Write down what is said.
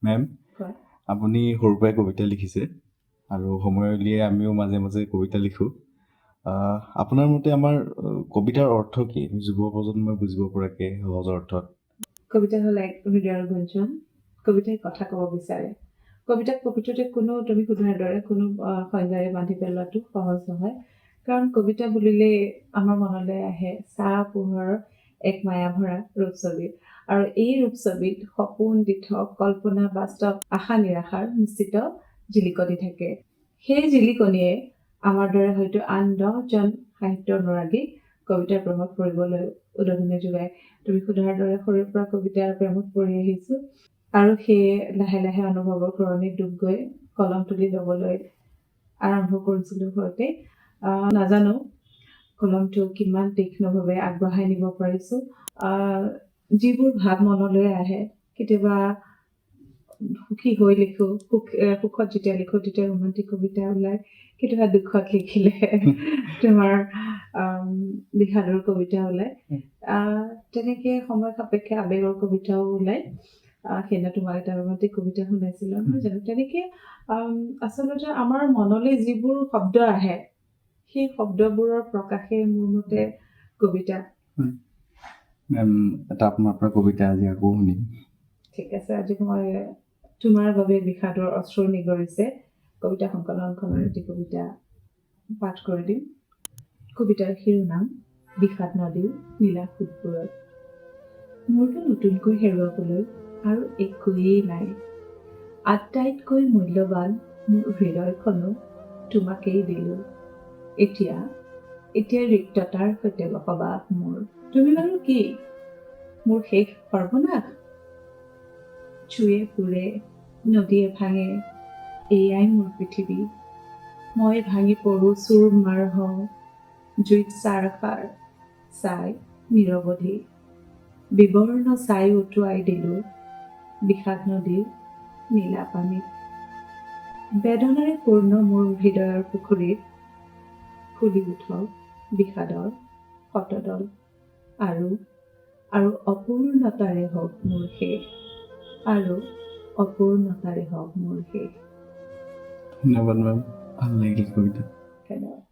Ma'am, আপুনি সৰুৰ পৰাই কবিতা লিখিছে আৰু সময় উলিয়াই আমিও মাজে মাজে কবিতা লিখোঁ। আপোনাৰ মতে আমাৰ কবিতাৰ অৰ্থ কি? যুৱ প্ৰজন্মই বুজিব পৰাকৈ সহজ অৰ্থত। কবিতা হ'ল এক হৃদয়ৰ গুঞ্জন। কবিতাই কথা ক'ব বিচাৰে। কবিতাক প্ৰকৃততে তুমি সোধাৰ দৰে কোনো সংজ্ঞাৰে বান্ধি পেলোৱাটো সহজ নহয়। কাৰণ কবিতা বুলিলে আমাৰ মনলৈ আহে চাহ পোহৰৰ এক মায়া ভৰা ৰূপছবি। আৰু এই ৰূপছবিত সপোন, দিঠক, কল্পনা, বাস্তৱ, আশা নিৰাশাৰ নিশ্চিত জিলিকনি থাকে। সেই জিলিকনিয়ে আমাৰ দৰে হয়তো আন 10জন সাহিত্য অনুৰাগী কবিতাৰ প্ৰভাৱ পৰিবলৈ উদগনি যোগায়। তুমি সোধাৰ দৰে সৰুৰ পৰা কবিতাৰ প্ৰেমত পঢ়ি আহিছোঁ আৰু সেয়ে লাহে লাহে অনুভৱৰ ঘৰণিত ডুব গৈ কলম তুলি ল'বলৈ আৰম্ভ কৰিছিলোঁ ঘৰতে। নাজানো কলমটো কিমান তীক্ষ্ণভাৱে আগবঢ়াই নিব পাৰিছোঁ। যিবোৰ ভাৱ মনলৈ আহে, কেতিয়াবা সুখী হৈ লিখোঁ, সুখত যেতিয়া লিখোঁ তেতিয়া ৰোমান্টিক কবিতা ওলায়, কেতিয়াবা দুখত লিখিলে তোমাৰ বিষাদৰ কবিতা ওলায়। তেনেকে সময় সাপেক্ষে আবেগৰ কবিতাও ওলায়। সেইদিনা তোমাক এটা ৰোমান্টিক কবিতা শুনাইছিলোঁ নহয় জানো? তেনেকে আচলতে আমাৰ মনলৈ যিবোৰ শব্দ আহে সেই শব্দবোৰৰ প্ৰকাশে মোৰ মতে কবিতা। এটা আপোনাৰ পৰা কবিতা আজি আকৌ শুনিম। ঠিক আছে, আজি মই তোমাৰ বাবে বিষাদৰ অশ্ৰু নিগৰিছে কবিতা সংকলনখনৰ এটি কবিতা পাঠ কৰি দিম। কবিতাৰ শিৰোনাম বিষাদ নদীৰ নীলা সোঁতবোৰত। মোৰতো নতুনকৈ হেৰুৱাবলৈ আৰু একোৱেই নাই। আটাইতকৈ মূল্যৱান মোৰ হৃদয়খনো তোমাকেই দিলোঁ। এতিয়া ৰিক্ততাৰ সৈতে বসবাস মোৰ। তুমি বাৰু কি মোৰ শেষ সৰ্বনাশ? চুৱে পুৰে, নদীয়ে ভাঙে, এয়াই মোৰ পৃথিৱী। মই ভাঙি পৰোঁ, চুৰ মাৰ হওঁ, জুইত চাৰষাৰ চাই নিৰৱধি। বিবৰ্ণ চাই উটুৱাই দিলোঁ বিষাদ নদীৰ নীলা পানীত। বেদনাৰে পূৰ্ণ মোৰ হৃদয়ৰ পুখুৰীত ফুলি উঠক বিষাদৰ শতদল। আৰু অপূৰ্ণতাৰে হওক মোৰ শেষ, আৰু অপূৰ্ণতাৰে হওক মোৰ শেষ। ধন্যবাদ মেম, ভাল লাগিল কবিতা। ধন্যবাদ।